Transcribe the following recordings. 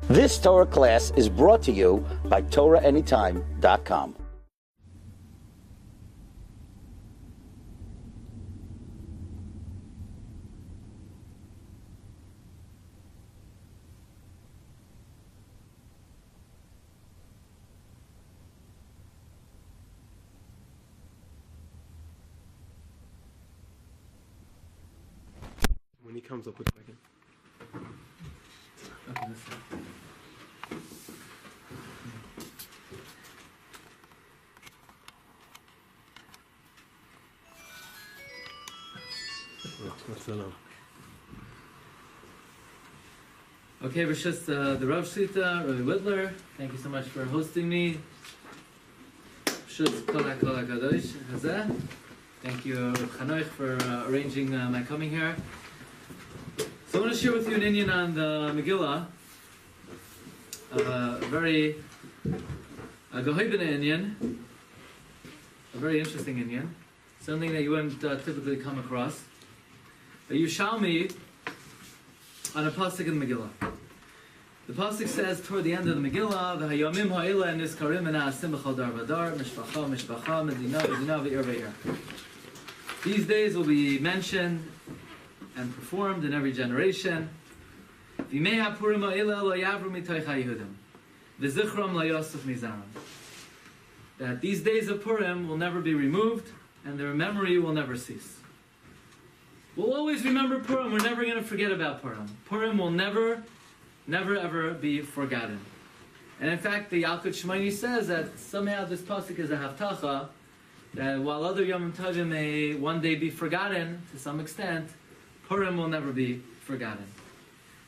This Torah class is brought to you by TorahAnytime.com. When he comes up with like Okay, Rishus, the Rav Shlita, Rabbi Whitler, thank you so much for hosting me. Rishus Kol HaKadosh Hazeh. Thank you, Rav Chanoich, for arranging my coming here. So I want to share with you an Inyan on the Megillah, a very Gehoibene Inyan, a very interesting Inyan, something that you wouldn't typically come across. A Yushalmi on a pasuk in the Megillah. The pasuk says toward the end of the Megillah, "V'hayomim ha'ila nizkarim v'na'asim b'chol dar v'dar, mishpacha, mishpacha, medina, medina, v'ir, v'ir." These days will be mentioned and performed in every generation. V'mei ha'purim ha'ila lo yavru mitoich ha'yehudim, v'zichram lo yosef mizaram. That these days of Purim will never be removed, and their memory will never cease. We'll always remember Purim. We're never going to forget about Purim. Purim will never ever be forgotten. And in fact, the Yalkut Shemaini says that somehow this pasuk is a haftacha, that while other Yom Tovim may one day be forgotten to some extent, Purim will never be forgotten.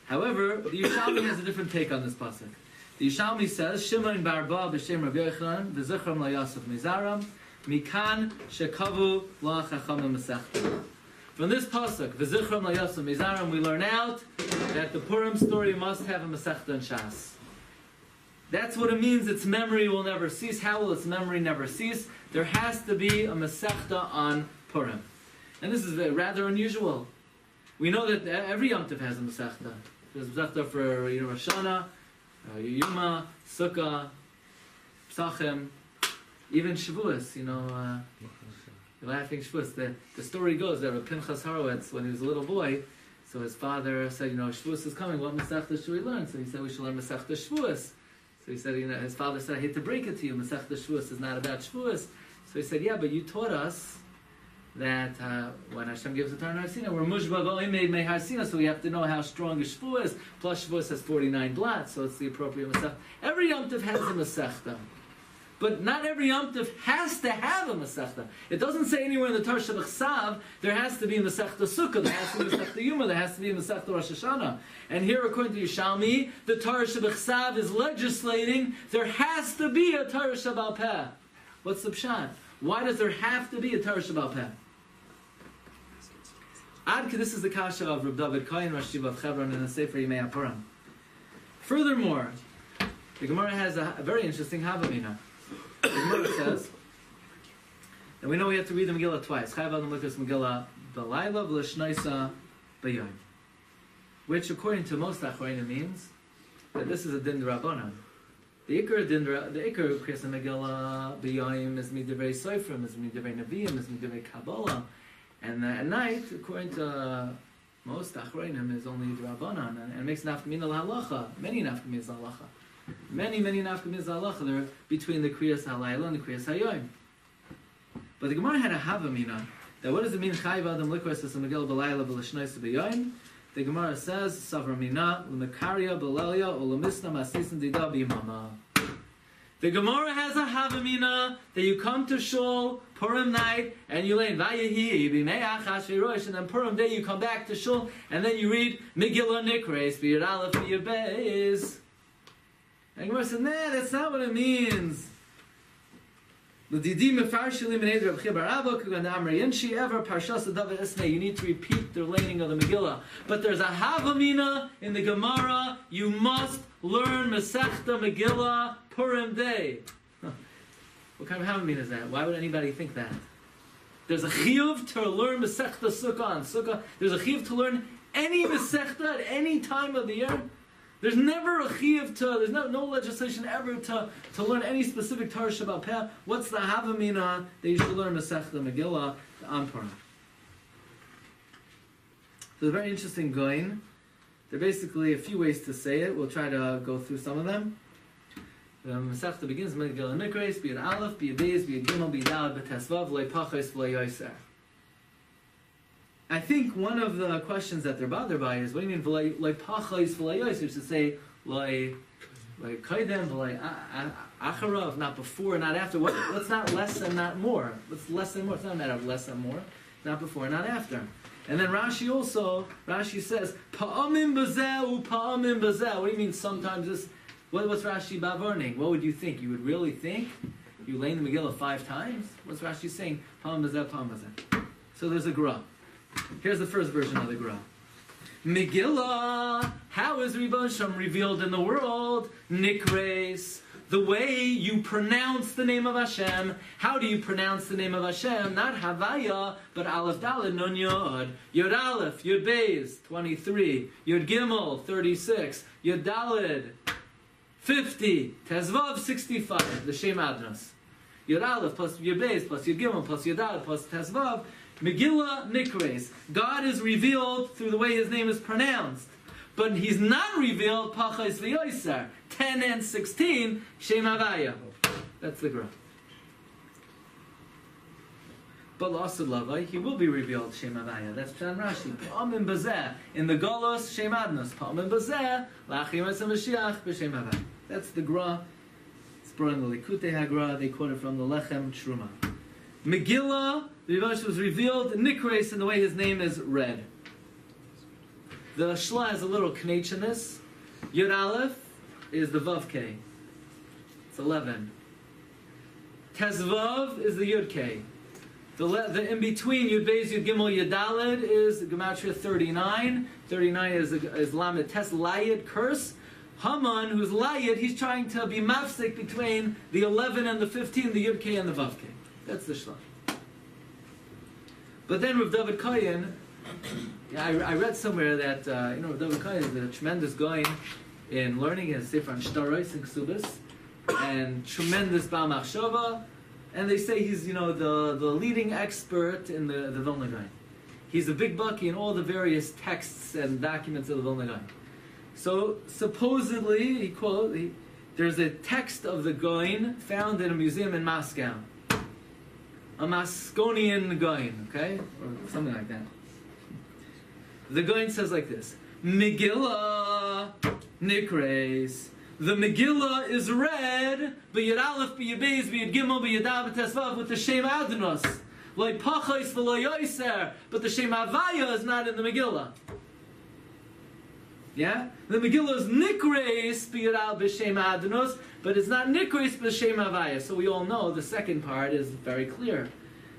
However, the Yishalmi has a different take on this pasuk. The Yishalmi says, Shimon bar Ba b'shem Rabbi Yochanan v'zichram la Yosef mizaram mikan shekavu la chachamim masechta. From this pasuk, v'zichram la Yosef mizaram, we learn out that the Purim story must have a masechta and shas. That's what it means. Its memory will never cease. How will its memory never cease? There has to be a masechta on Purim, and this is rather unusual. We know that every Yom Tov has a masechta. There's a masechta for Rosh Hashanah, Yuma, Sukkah, Pesachim, even Shavuos. Laughing Shavuos. The story goes that Pinchas Horowitz, when he was a little boy, so his father said, Shavuos is coming. What masechta should we learn? So he said, we should learn Masechta Shavuos. So he said, his father said, I hate to break it to you, Masechta Shavuos is not about Shavuos. So he said, yeah, but you taught us that when Hashem gives the Torah Har Sinai, we're mushba v'oimed mei Har Sinai, so we have to know how strong a Shavuos is. Plus Shavuos has 49 blots, so it's the appropriate masechta. Every Yom Tov has a masechta, but not every Yom Tov has to have a masechta. It doesn't say anywhere in the Torah Shebechsav there has to be a masechta Sukkah, there has to be a masechta Yuma, there has to be a masechta Rosh Hashanah. And here, according to Yishalmi, the Torah Shebechsav is legislating there has to be a Torah Shebal Peh. What's the pshat? Why does there have to be a Torah Shebal Peh? This is the kasha of Reb David Kohen, Rosh Yeshiva of Hebron, in the Sefer Yimei HaPurim. Furthermore, the Gemara has a very interesting Havamina. The Gemara says, and we know we have to read the Megillah twice. Chayv Adam Lukas Megillah B'layla V'lishnaisa B'yoyim, which, according to most Achronim, means that this is a din d'Rabbanan. The Iker Kriyas Megillah B'yoyim is midivrei Sofrim, is midivrei Neviim, is midivrei Kabbalah. And at night, according to most Achronim, is only Rabbanan, and it makes nafkamina l'halacha. Many nafkaminas l'halacha. Many nafkaminas l'halacha. They're between the Kriyas Halayla and the Kriyas Hayoim. But the Gemara had a Havamina. That what does it mean? Chayv Adam Likras is a Megillah B'layla B'lishnois B'yoyim. The Gemara says Savramina L'Mekaria B'Lelia U'Lemisna Masisin Dida B'Imama. The Gemara has a Havamina that you come to Shul Purim night and you lay Vayehi B'Me'ach Hashvirosh, and then Purim day you come back to Shul and then you read Megillah Nikres B'Yud Aleph B'Yud Beis. And the Gemara says, nah, that's not what it means. You need to repeat the learning of the Megillah. But there's a Havamina in the Gemara. You must learn Masechta Megillah Purim day. What kind of Havamina is that? Why would anybody think that? There's a chiyuv to learn Masechta Sukkah on Sukkah. There's a chiyuv to learn any Masechta at any time of the year. There's never a chiyuv to, there's no legislation ever to learn any specific Torah Shabbat Peh. What's the havamina that you should learn Masechta Megillah on Purim? So it's a very interesting Gaon. There are basically a few ways to say it. We'll try to go through some of them. The Masechta begins, Megillah Nikreis, B'yad Aleph, B'yad Beis, B'yad Gimel, B'yad Daled, B'tesvav, V'lei Pachos, V'lei Yoser. I think one of the questions that they're bothered by is, what do you mean, V'lei Pachos, V'lei Yoser? To say, V'lei Kaidem, V'lei Acharav, not before, not after. What's not less and not more? What's less and more? It's not a matter of less and more. Not before, not after. And then Rashi says, Pa'amim bazeh, Pa'amim bazeh. What do you mean sometimes this? What's Rashi bavarning? What would you think? You would really think? You lay in the Megillah 5 times? What's Rashi saying? Pa'am bazeh, Pa'am bazeh. So there's a Gra. Here's the first version of the Gra. Megillah, how is Ribbon Shem revealed in the world? Nikreis. The way you pronounce the name of Hashem. How do you pronounce the name of Hashem? Not Havaya, but Aleph Daled Nun Yod. Yod Aleph, Yod Beis, 23. Yod Gimel, 36. Yod Daled, 50. Tezvav, 65. The Shem Adnos. Yod Aleph plus Yod Beis plus Yod Gimel plus Yod Daled plus Tezvav. Megillah Nikreis. God is revealed through the way His name is pronounced. But He's not revealed, Pachos v'Yoser. 10 and 16, Shem Havaya. That's the Gra. But L'Asad Lavai, He will be revealed, Shem Havaya. That's Pshan Rashi. Pa'amim bazeh. In the Golos, Shem Adnos. Pa'amim bazeh. L'achim etzem Mashiach, b'Shem Havaya. That's the Gra. It's brought in the Likutei HaGra. They quote it from the Lechem Truma. Megillah, the Rivash was revealed, Nikreis, in the way His name is read. The Shla has a little knetch in this. Yud Aleph is the Vav K. It's 11. Tezvav is the Yud K. The in between Yud Beis, Yud Gimel, Yud Daled is Gematria 39. 39 is Lamed Tes Layid curse. Haman, who's Layid, he's trying to be mafsik between the 11 and the 15, the Yud K and the Vav K. That's the Shla. But then with David Koyen, I read somewhere that David Koyen is a tremendous Gaon in learning his Sefer on Shtaros and Ksubis, and tremendous Baal Machshava, and they say he's the leading expert in the Vilna Gaon. He's a big bucky in all the various texts and documents of the Vilna Gaon. So supposedly, there's a text of the Gaon found in a museum in Moscow. A Mosconian Gaon, okay? Or something like that. The Gaon says like this: Megillah Nikreis. The Megillah is read b'Yud Aleph, b'Yud Beis, b'Yud Gimel, b'Yud Daled, b'Tesvav with the Shem Adnos. Like Pachos v'lo Yoser, but the Shem Havaya is not in the Megillah. Yeah? The Megillah is Nikreis b'Yud Aleph b'Shem Adnos, but it's not Nikreis b'Shem Havaya. So we all know the second part is very clear.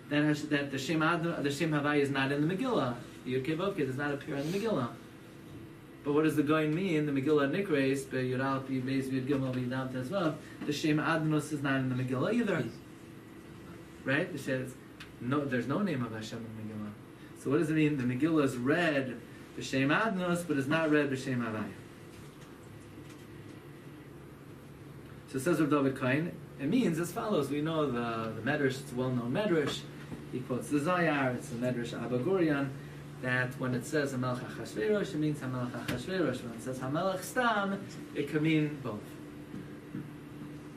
That the Shem Havaya is not in the Megillah. The Yud Kei Vav Kei does not appear in the Megillah. But what does the Gaon mean? The Megillah Nikreis, Yud Aleph, Yud Beis, Yud Gimel, Yud Daled, Tezvav. The Shem Adnos is not in the Megillah either. Right? It says, there's no name of Hashem in the Megillah. So what does it mean? The Megillah is read b'Shem Adnos, but is not read b'Shem Havaya. So it says Rav David Kohen, it means as follows. We know the Medrash, it's a well-known Medrash. He quotes the Zayar, it's the Medrash Abba Gurion, that when it says HaMelech HaChashverosh, it means HaMelech HaChashverosh. When it says HaMelech Stam, it can mean both.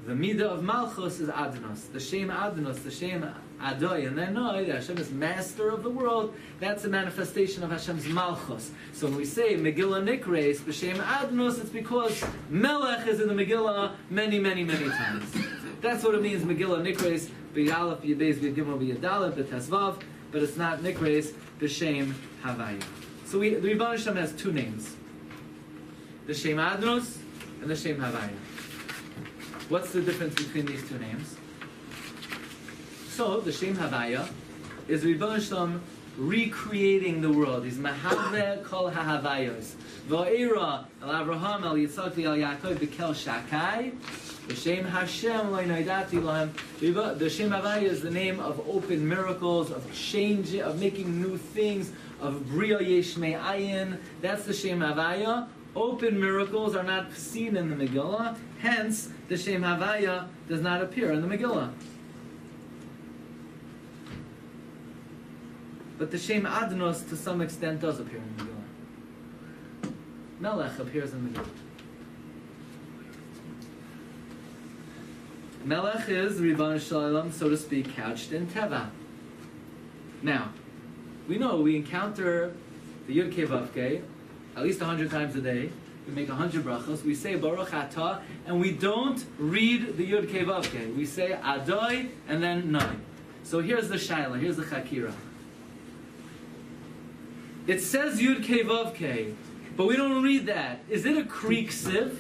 The Midah of Malchus is Adnos. The Shem Adnos, the Shem Adoy, and then Noi, that Hashem is master of the world, that's a manifestation of Hashem's Malchus. So when we say Megillah Nikreis, B'Shem Adnos, it's because Melech is in the Megillah many, many, many times. That's what it means, Megillah Nikreis, B'Yud Aleph, B'Yud Beis, B'Yud Gimel, B'Yud Daled, B'Tesvav, but it's not Nikreis, B'Shem Havaya. So the Rebbeinu Hashem has two names. The Shem Adnos and the Shem Havaya. What's the difference between these two names? So, the Shem Havaya is Rebbeinu Hashem recreating the world. He's Mahaveh Kol HaHavayos. Va'era El Avraham El Yitzchak El Yaakov B'Kel Shakai. The Shem Hashem Lo Noidati Lahem. The Shem Havaya is the name of open miracles, of changing, of making new things, of Bria Yesh Me'ayin. That's the Shem Havaya. Open miracles are not seen in the Megillah, hence the Shem Havaya does not appear in the Megillah. But the Shem Adnos to some extent does appear in the Megillah. Melech appears in the Megillah. Melech is Ribbon Shalom, so to speak, couched in Teva. Now, we know we encounter the Yud Kei Vav Kei at least 100 times a day. We make 100 brachos. We say Baruch Atah, and we don't read the Yud Kei Vav Kei. We say Adoi and then Noi. So here's the Shaila, here's the Chakira. It says Yud Kei Vav Kei, but we don't read that. Is it a Kri Ksiv?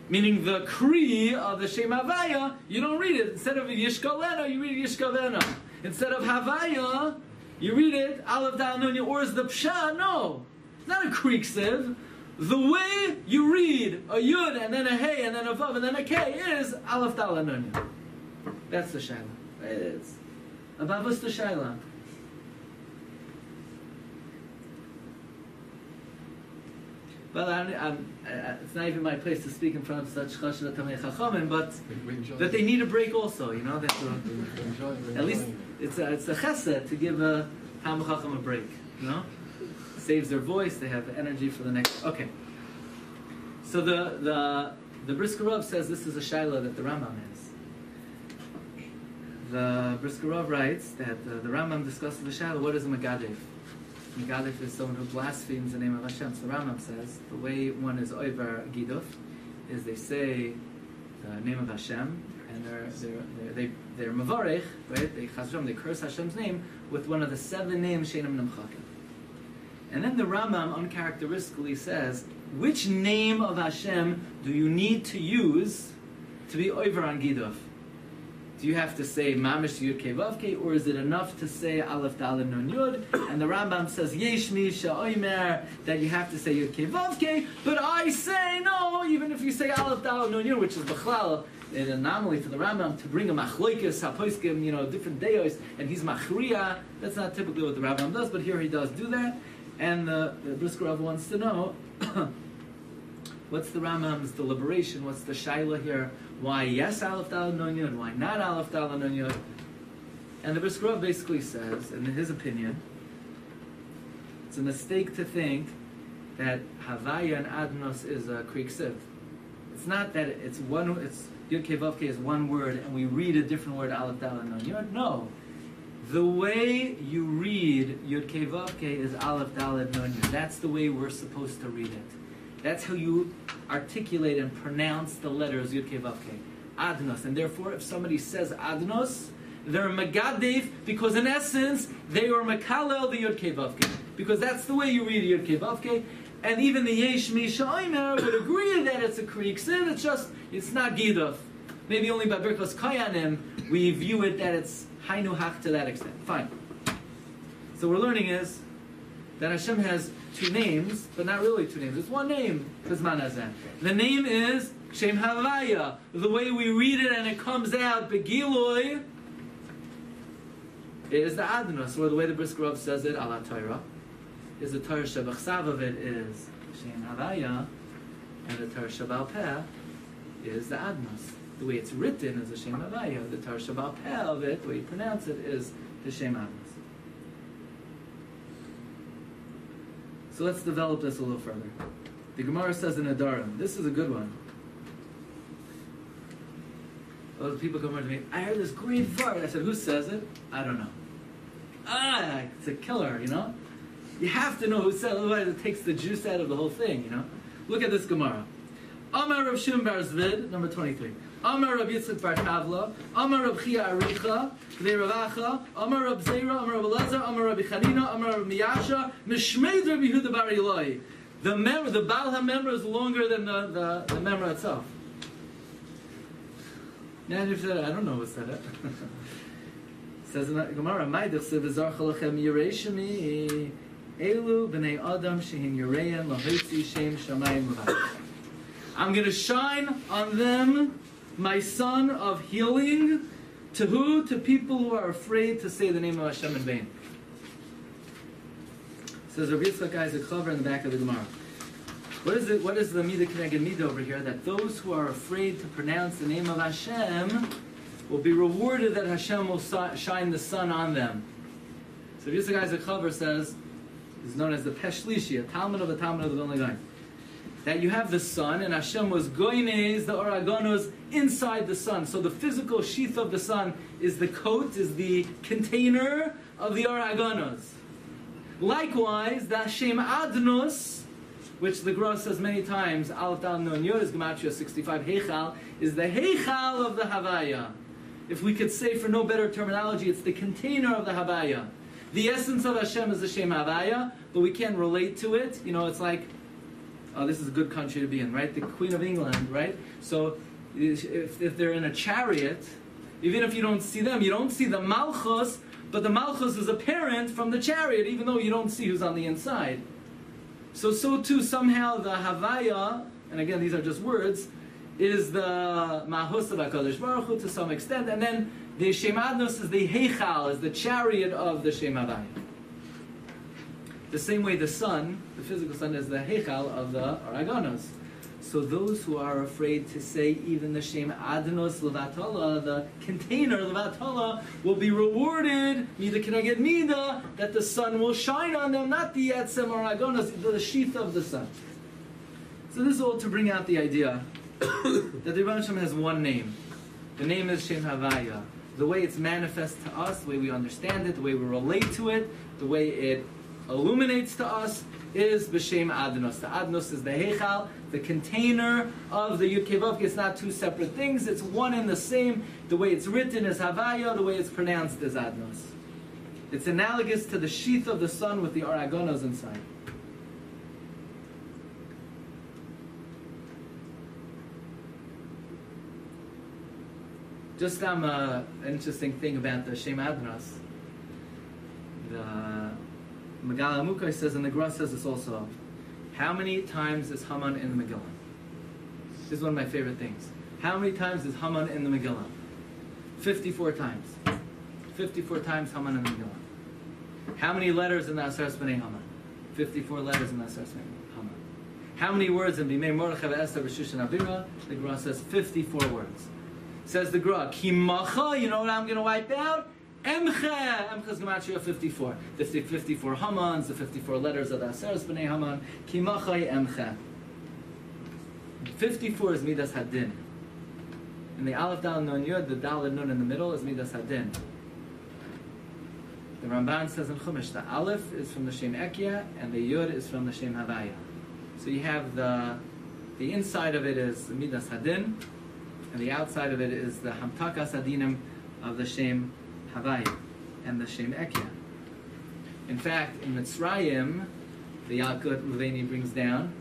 Meaning the Kri of the Shem Havaya, you don't read it. Instead of Yishkalena, you read Yishkalena. Instead of Havaya, you read it Aleph Dal Nun, or is the Psha? No. It's not a Kri Ksiv. The way you read a Yud and then a Hey and then a Vav and then a K is Aleph Dal Nun. That's the Shaila. It's Abavus the Shaila. Well, it's not even my place to speak in front of such Chashav Tamei Chachamim, but that they need a break also, you know. At least it's a chesed to give a Tam Chacham a break, you know. Saves their voice, they have energy for the next. Okay. So the Brisker Rav says this is a shaila that the Rambam has. The Brisker Rav writes that the Rambam discusses the shaila. What is a Megadef? Megadef is someone who blasphemes the name of Hashem. So the Rambam says the way one is over Giduf is they say the name of Hashem and they're Mavarech, right? They curse Hashem's name with one of the 7 names Sheinim Nemchakim. And then the Rambam uncharacteristically says, which name of Hashem do you need to use to be over on Giduf? Do you have to say Mamish Yud Kei Vav Kei, or is it enough to say Aleph Dal Nun Yud? And the Rambam says Yesh Mi Sha'omer, that you have to say Yud Kei Vav Kei, but I say no, even if you say Aleph Dal Nun Yud, which is Bechlal, an anomaly for the Rambam to bring a Machloikis, Hapoiskim, different deos, and he's Machriya. That's not typically what the Rambam does, but here he does do that. And the Brisker Rav wants to know what's the Rambam's deliberation, what's the Shaila here, why yes Aleph Dal Nun Yud, why not Aleph Dal Nun Yud. And the Brisker Rav basically says, in his opinion, it's a mistake to think that Havaya and Adnos is a Kri Ksiv. It's not that it's Yud Kei Vav Kei is one word and we read a different word Aleph Dal Nun Yud. No. The way you read Yud Kei Vav Kei is Aleph Daled Nun Yud. That's the way we're supposed to read it. That's how you articulate and pronounce the letters Yud Kei Vav Kei. Adnos. And therefore, if somebody says Adnos, they're Megadef, because in essence, they are Mekalel the Yud Kei Vav Kei. Because that's the way you read Yud Kei Vav Kei. And even the Yesh Mi Sha'omer would agree that it's a Kri Ksiv. It's not Giduf. Maybe only by Birkos Kayanim we view it that it's Hainu Hach to that extent. Fine. So what we're learning is that Hashem has 2 names, but not really 2 names. It's one name, Kazman Hazeh. The name is Shem Havaya. The way we read it and it comes out, Begiloi, is the Adnos, or the way the Brisker Rav says it, Ala Torah, is the Torah Shebachsav of it is Shem Havaya, and the Torah Shebal Peh is the Adnos. The way it's written is the Shem Havaya. The Torah Shebal Peh of it, the way you pronounce it, is the Shem Adnos. So let's develop this a little further. The Gemara says in Adarim, this is a good one. A lot of people come over to me, I heard this great part. I said, who says it? I don't know. It's a killer, You have to know who said it, otherwise it takes the juice out of the whole thing, Look at this Gemara. Amar Rav Shimon bar Zvid, number 23. Amar Rav Yitzchak bar Tavla, Amar Rav Chia Aricha, V'nei Ravacha, Amar Rav Zera, Amar Rav Elazar, Amar Rav Chanina, Amar Rav Miyasha, Mishmeid Rav Yehuda bar Eloi. The Baal HaMemra is longer than the Memra itself. Now you said, I don't know who said it. It says in the Gemara, Maidich Sivizar Chalachem Yereshimi, Elu B'nei Adam Shehin Yereyan Lahotzi Shem Shamayim L'Vach. I'm going to shine on them my son of healing. To who? To people who are afraid to say the name of Hashem in vain. Says Rabbi Yitzchak Isaac Chaver in the back of the Gemara. What is it? What is the midah keneged midah over here? That those who are afraid to pronounce the name of Hashem will be rewarded that Hashem will shine the sun on them. So Yisroel Guy's Chaver says, is known as the Peshlishi, a Talmud of the Vilna Gaon, that you have the sun, and Hashem was goynez the oragonos inside the sun. So the physical sheath of the sun is the coat, is the container of the oragonos. Likewise, the Hashem Adnos, which the Gra says many times, Aleph Dal Nun Yod is Gematria 65, Heichal, is the Heichal of the Havaya. If we could say for no better terminology, it's the container of the Havaya. The essence of Hashem is the Shem Havaya, but we can't relate to it. You know, it's like, oh, this is a good country to be in, right? The Queen of England, right? So, if they're in a chariot, even if you don't see them, you don't see the Malchus, but the Malchus is apparent from the chariot, even though you don't see who's on the inside. So too, somehow the Havaya, and again, these are just words, is the Mahus of HaKadosh Baruch Hu to some extent, and then the Shem Adnos is the Heichal, is the chariot of the Shem Havaya. The same way the sun, the physical sun, is the Heichal of the Aragonos. So those who are afraid to say even the Shem Adnos Levatala, the container Levatala, will be rewarded, Midah Keneged Midah, that the sun will shine on them, not the Yetzem or Aragonos, the sheath of the sun. So this is all to bring out the idea that the Rebbe Hashem has one name. The name is Shem Havaya. The way it's manifest to us, the way we understand it, the way we relate to it, the way it illuminates to us, is B'Shem Adnos. The Adnos is the Heichal, the container of the Yud Kei Vav Kei. It's not two separate things, it's one and the same. The way it's written is Havaya, the way it's pronounced is Adnos. It's analogous to the sheath of the sun with the Aragonos inside. Just an interesting thing about the Shem Adnos. The Megillah Amukai says, and the Gra says this also, how many times is Haman in the Megillah? This is one of my favorite things. How many times is Haman in the Megillah? 54 times. 54 times Haman in the Megillah. How many letters in the Asar Spanei Haman? 54 letters in the Asar Spanei Haman. How many words in Bimei Mordechai Esther B'Shushan Avira? The Gra says 54 words. Says the Gra, Kimacha, you know what I'm going to wipe out? Emche! Emche's Gematria 54. The 54 Hamans, the 54 letters of the Aseres B'nai Haman. Kimachai Emche. 54 is Midas Hadin. In the Aleph Dal Nun Yud, the Daled Nun in the middle is Midas Hadin. The Ramban says in Chumash, the Aleph is from the Shem Ekia, and the Yud is from the Shem Havaya. So you have the inside of it is Midas Hadin, and the outside of it is the Hamtakas Hadinim of the Shem Havaya and the Shem Ekia. In fact, in Mitzrayim, the Yalkut Leveni brings down,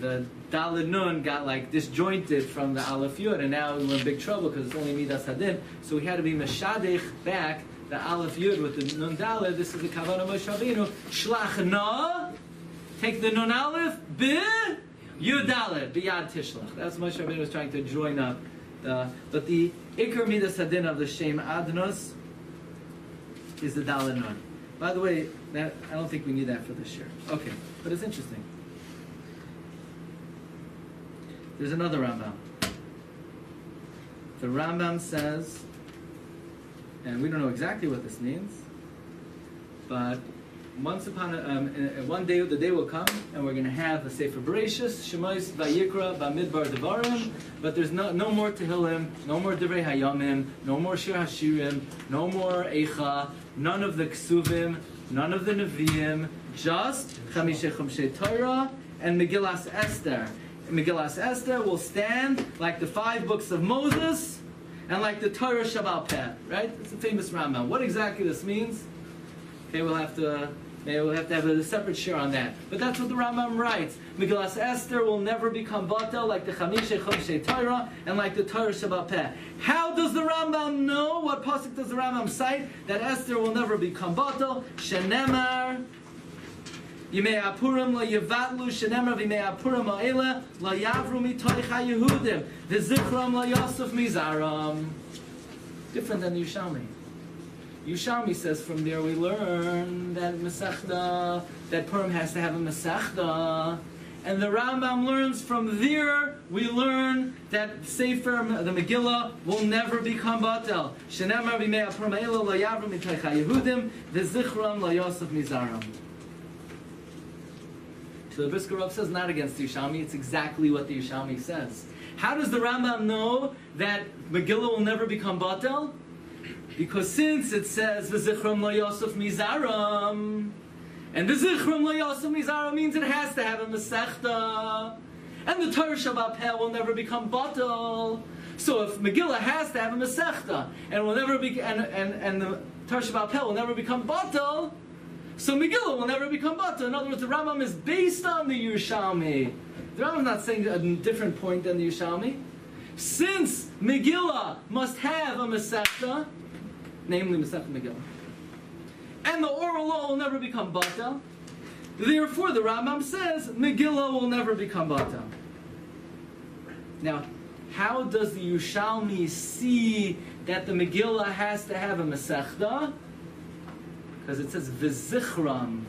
the Daled Nun got like disjointed from the Aleph Yud, and now we're in big trouble because it's only Midas Hadin. So we had to be Meshadech back the Aleph Yud with the Nun Daled. This is the Kavanah Moshe Rabbeinu. Shlach Na, take the Nun Aleph, Bi Yud Daled, Biyad Tishlach. That's what Moshe Rabbeinu was trying to join up. But the Iker Midas Hadin of the Shem Adnos is the Daled Nun. By the way, that I don't think we need that for this year. Okay, but it's interesting. There's another Rambam. The Rambam says, and we don't know exactly what this means, but once upon one day, the day will come, and we're going to have the Sefer Bereshis, Shemais, Vayikra, Bamidbar Devarim, but there's no more Tehillim, no more Divrei Hayamim, no more Shir HaShiurim, no more Eicha, none of the Ksuvim, none of the Nevi'im, just Chamishe Chumshei Torah and Megillas Esther. Megillas Esther will stand like the 5 books of Moses and like the Torah Shabbal Peh, right? It's a famous Rambam. What exactly this means? Okay, we'll have to have a separate share on that. But that's what the Rambam writes. Megillas Esther will never become batel like the Chamishe Chumshei Torah and like the Torah Shabbal Peh. How does the Rambam know? What pasuk does the Rambam cite that Esther will never become batel? Shenemar Yimei Purim la Yevatlu Shenemar V'Yimei Purim ha'ela la Yavru mitoich haYehudim V'Zichram la Yosef Mizaram. Different than Yerushalmi. Yerushalmi says from there we learn that Masechta, that Purim has to have a Masechta, And the Rambam learns from there, we learn that Sefer, the Megillah, will never become batel. Shenemar b'mei Purim ha'elu lo yavru mitaycha Yehudim v'zichram lo yosef mizaram. So the Brisker Rav says not against the Yerushalmi, it's exactly what the Yerushalmi says. How does the Rambam know that Megillah will never become batel? Because since it says v'zichram lo yosef mizaram, and v'zichram lo yosef mizaram means it has to have a Masechta, and the Torah Shabbat Peh will never become batel. So if Megillah has to have a Masechta, and will never be, and the Torah Shabbat Peh will never become batel, so Megillah will never become batel. In other words, the Rambam is based on the Yerushalmi. The Rambam is not saying a different point than the Yerushalmi. Since Megillah must have a Masechta, namely Masechta Megillah, and the oral law will never become batel, therefore the Rambam says Megillah will never become batel. Now, how does the Yerushalmi see that the Megillah has to have a Masechta? Because it says v'zichram,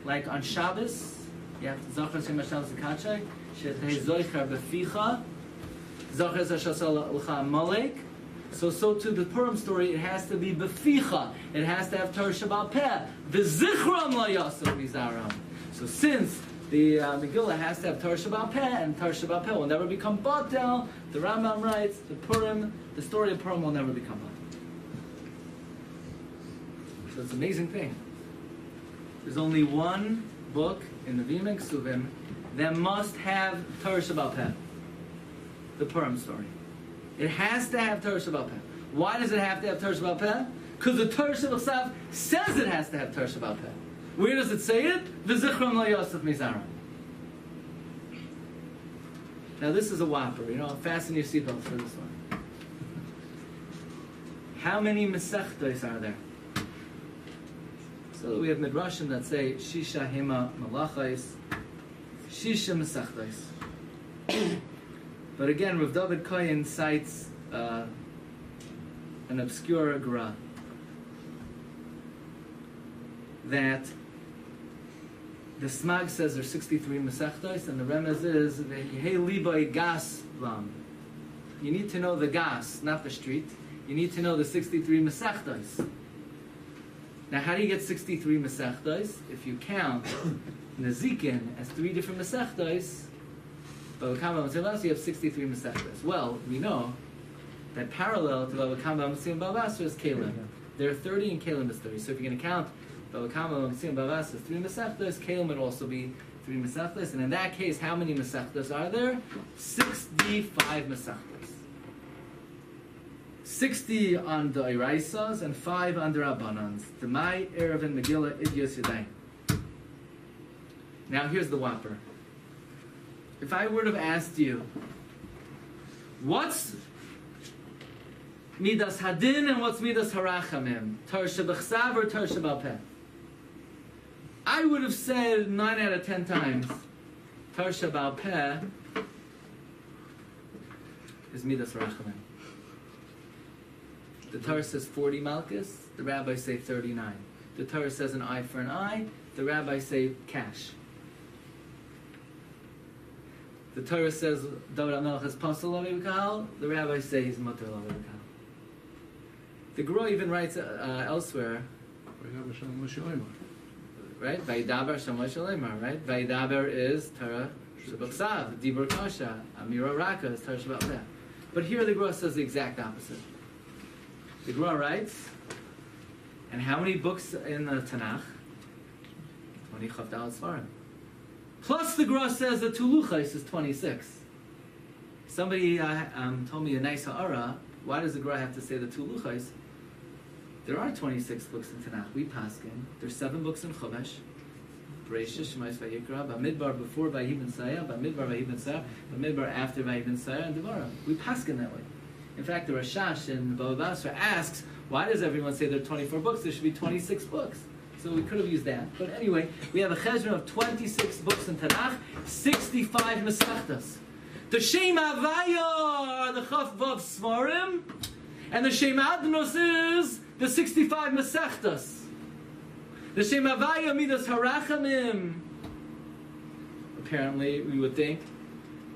like on Shabbos, you have Zachar Shem Hashem Zakachay, Shetei Zoicher Beficha, Zachar Zashasal L'cha Malek. So too the Purim story, it has to be Beficha. It has to have Torah Shabbat Peh. V'zichram la yasef mizaram. So since the Megillah has to have Torah Shabbat Peh, and Torah Shabbat Peh will never become batel, the Rambam writes, the story of Purim will never become batel. So it's an amazing thing. There's only one book in the Vimik Suvim that must have Torah Shabbat Peh. The Purim story. It has to have Torah Shabbat Peh. Why does it have to have Torah Shabbat Peh? Because the Torah Shabbat Peh says it has to have Torah Shabbat Peh. Where does it say it? V'zichram lo yosef mizaram. Now this is a whopper. Fasten your seatbelts for this one. How many Masechtos are there? So we have Midrashim that say Shisha Hema Malachais, Shisha Masechtos. But again, Rav David Kohen cites an obscure Gra that the Smag says there's 63 Masechtos, and the Remez is Hey Libay Gas Lam. You need to know the gas, not the street. You need to know the 63 Masechtos. Now, how do you get 63 Masechtos? If you count Nezikin as 3 different Masechtos, you have 63 Masechtos. Well, we know that parallel to Bava Kama Masim Bavasra is Kalim. There are 30 and Kalim is 30. So if you're going to count Bava Kama Masim Bavasra as 3 Masechtos, Kalim would also be 3 Masechtos. And in that case, how many Masechtos are there? 65 Masechtos. 60 on the Iraisas and 5 on the Rabbanans. The Mai, Erev, and Megillah, Idyos Yadayim. Now here's the whopper. If I would have asked you, what's Midas Hadin and what's Midas Harachamim? Torah Shebechsav or Torah Shabbat Peh? I would have said 9 out of 10 times, Torah Shabbat Peh is Midas Harachamim. The Torah says 40 malchus, the rabbis say 39. The Torah says an eye for an eye, the rabbis say cash. The Torah says David HaMelech is Pasal Lavi V'Kahal, the rabbis say he's Mutter Lavi V'Kahal. The Gra even writes elsewhere, right? Vaydaber Shamoy Shalemar, right? Vaydaber is Torah Shabbat Dibur Kasha, Amira Raka is Torah Shabbat Peh. But here the Gra says the exact opposite. The Gra writes, and how many books in the Tanakh? 20 Chavdal Svarim. Plus the Gra says that Tuluchais is 26. Somebody told me a nice ha'ara. Why does the Gra have to say the Tuluchais? There are 26 books in Tanakh. We paskin. There's 7 books in Chumash. Bereshit, Shemais, Vayikra, Bamidbar before Vayibn Sayah, Bamidbar Vayibn Sayah, Bamidbar after Vayibn Sayah, and Devorah. We paskin that way. In fact, the Rashash in Bava Basra asks, why does everyone say there are 24 books? There should be 26 books. So we could have used that. But anyway, we have a cheshbon of 26 books in Tanakh, 65 Masechtas. The Shem Havaya are the Chaf Vav Svarim, and the Shem Adnos is the 65 Masechtas. The Shem Havaya Midas Harachamim. apparently, we would think,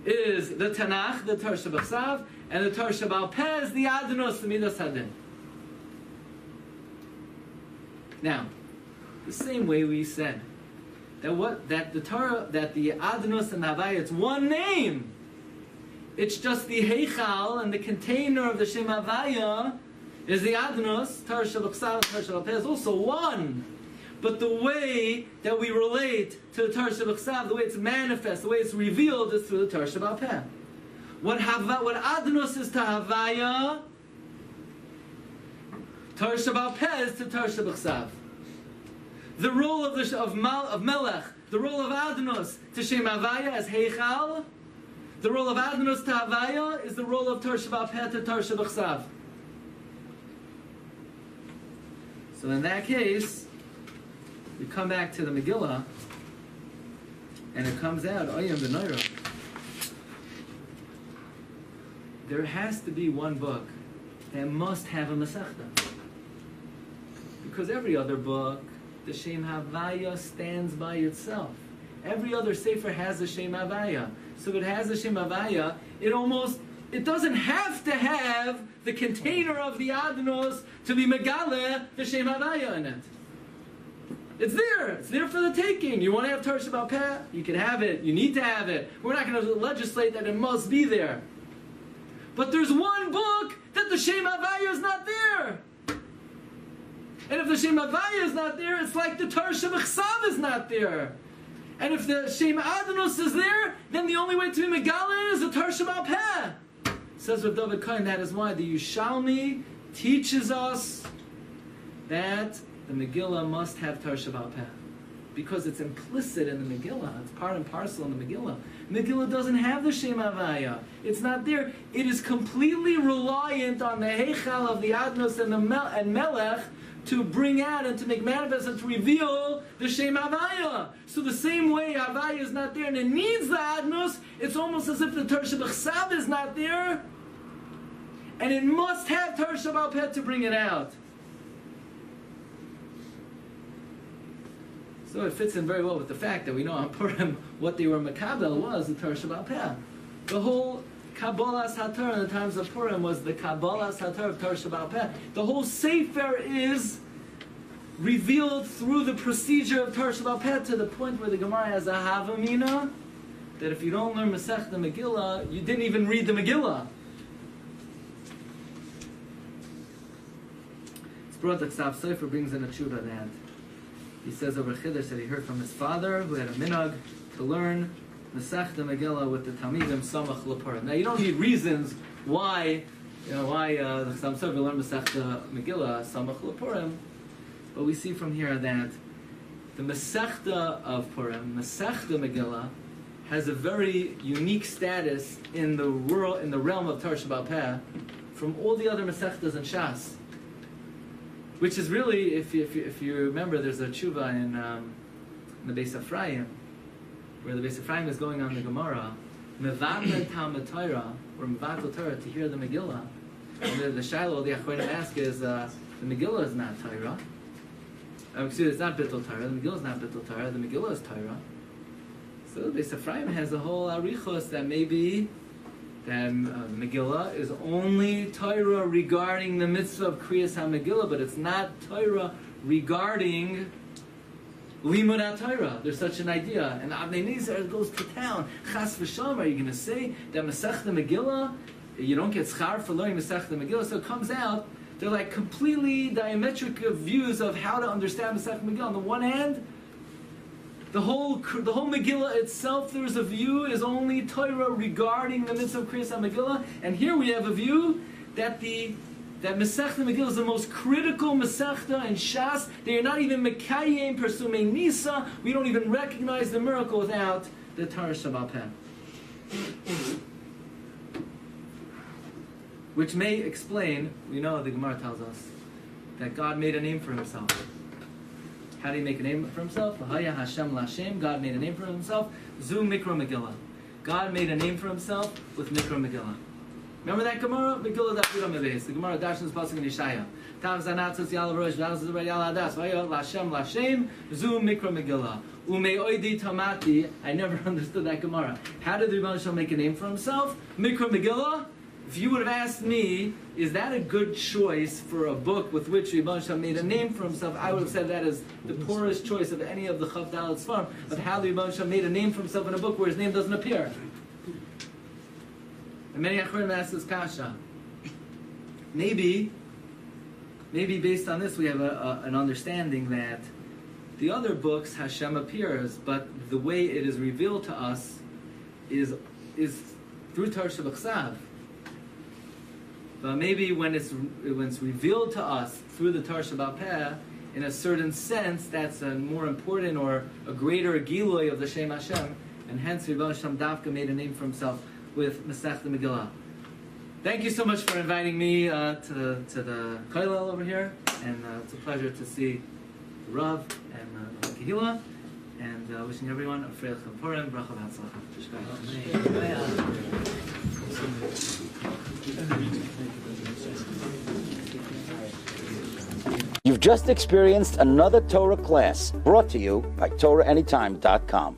is the Tanakh, the Torah Shabbat, and the Torah Shabbat Peh is the Adnos, the Midas Hadin. Now, the same way we said that the Torah, that the Adnos and the Havaya, it's one name. It's just the Heichal and the container of the Shem Havaya is the Adnos. Torah Shabbat, Torah Shabbat Peh is also one. But the way that we relate to the Torah Shabbat, the way it's manifest, the way it's revealed, is through the Torah Shabbat Peh. What Adnos is to Havaya, Torah Shabbat Peh is to Torah Shabbat. The role of Melech, the role of Adnos to Shem Havaya as Heichal, the role of Adnos to Havaya is the role of Torah Shabbat Peh to Torah Shabbat. So in that case, we come back to the Megillah, and it comes out, Oyam B'Noira. There has to be one book that must have a Masechta. Because every other book, the Shem Havaya stands by itself. Every other Sefer has the Shem Havaya. So if it has the Shem Havaya, it doesn't have to have the container of the Adnos to be Megale, the Shem Havaya in it. It's there. It's there for the taking. You want to have Torah Shabbat Peh? You can have it. You need to have it. We're not going to legislate that it must be there. But there's one book that the Shem Havaya is not there. And if the Shem Havaya is not there, it's like the Torah Shabbat is not there. And if the Shem Adnos is there, then the only way to be Megale is the Torah Shabbat Peh. Says Rav David Cohen, that is why the Yushalmi teaches us that the Megillah must have Torah Shabbat Peh. Because it's implicit in the Megillah. It's part and parcel in the Megillah. Megillah doesn't have the Shem Havaya. It's not there. It is completely reliant on the Heichal of the Adnos and Melech to bring out and to make manifest and to reveal the Shem Havaya. So the same way Havaya is not there and it needs the Adnos, it's almost as if the Torah Shabbat is not there and it must have Torah Shabbat Peh to bring it out. So it fits in very well with the fact that we know on Purim what they were Makabel was the Torah Shabbat Peh. The whole Kabbalas HaTorah in the times of Purim was the Kabbalas HaTorah of Torah Shabbat Peh. The whole Sefer is revealed through the procedure of Torah Shabbat Peh to the point where the Gemara has a Havamina that if you don't learn Masech the Megillah, you didn't even read the Megillah. It's brought that Ksav Sefer brings in a tshuva that he says over Chiddush that he heard from his father who had a minhag to learn Masech the Megillah with the Talmidim Samach L'Purim. Now you don't need reasons why the Chassam Sofer learned Masech the Megillah Samach L'Purim, but we see from here that the Masechta of Purim, Masechta Megillah, has a very unique status in the world, in the realm of Torah Shabbat Peh, from all the other Masechtas and Shas. Which is really, if you remember, there's a tshuva in the Beis Ephraim, where the Beis Ephraim is going on the Gemara, Mevatel Talmud Torah, or Mevatel Torah, to hear the Megillah. And the Shiloh, the Achronim ask is, the Megillah is not Torah. It's not Bittul Torah. The Megillah is not Bittul Torah. The Megillah is Torah. So the Beis Ephraim has a whole arichos that maybe that Megillah is only Torah regarding the mitzvah of Kriyas HaMegillah, but it's not Torah regarding Limud HaTorah. There's such an idea. And Avnei Nizar goes to town. Chas v'shalom, are you going to say that Masech the Megillah, you don't get schar for learning Masech the Megillah? So it comes out, they're like completely diametric views of how to understand Masech Megillah. On the one hand, the whole Megillah itself, there's a view, is only Torah regarding the mitzvah of Kriyas HaMegillah. And here we have a view that Masechta Megillah is the most critical Masechta in Shas. They are not even Mekayim, Persumei Nisa. We don't even recognize the miracle without the Torah Shabbat Peh. Which may explain, we know the Gemara tells us, that God made a name for himself. How did he make a name for himself? L'haya Hashem L'Hashem. God made a name for himself. Zu Mikra Megillah. God made a name for himself with Mikra Megillah. Remember that Gemara? Megillah Daf Yudam Mebeis. The Gemara Darshan's pasuk in Yeshaya. Tav Zanatzos Yal Rosh V'Al Zubra Yal Adas V'Ayot Lashem Zu Mikra Megillah Umei Oidi Tamati. I never understood that Gemara. How did the Rebbeinu Shalom make a name for himself? Mikra Megillah. If you would have asked me, is that a good choice for a book with which Rebbeinu Shalom made a name for himself? I would have said that is the poorest choice of any of the Chav Dalet Sfarim of how the Rebbeinu Shalom made a name for himself in a book where his name doesn't appear. And many Acharim ask this kasha. Maybe based on this we have an understanding that the other books Hashem appears, but the way it is revealed to us is through Torah Shabbat. But maybe when it's revealed to us through the Torah Shabbat Peh, in a certain sense, that's a more important or a greater Giloi of the Shem Hashem, and hence Rebbeinu Shalom Dafka made a name for himself with Masechta Megillah. Thank you so much for inviting me to the Kollel over here, and it's a pleasure to see Rav and Kehila, and wishing everyone a Freilich of Purim, Bracha V'Hatzlacha. You've just experienced another Torah class brought to you by TorahAnytime.com.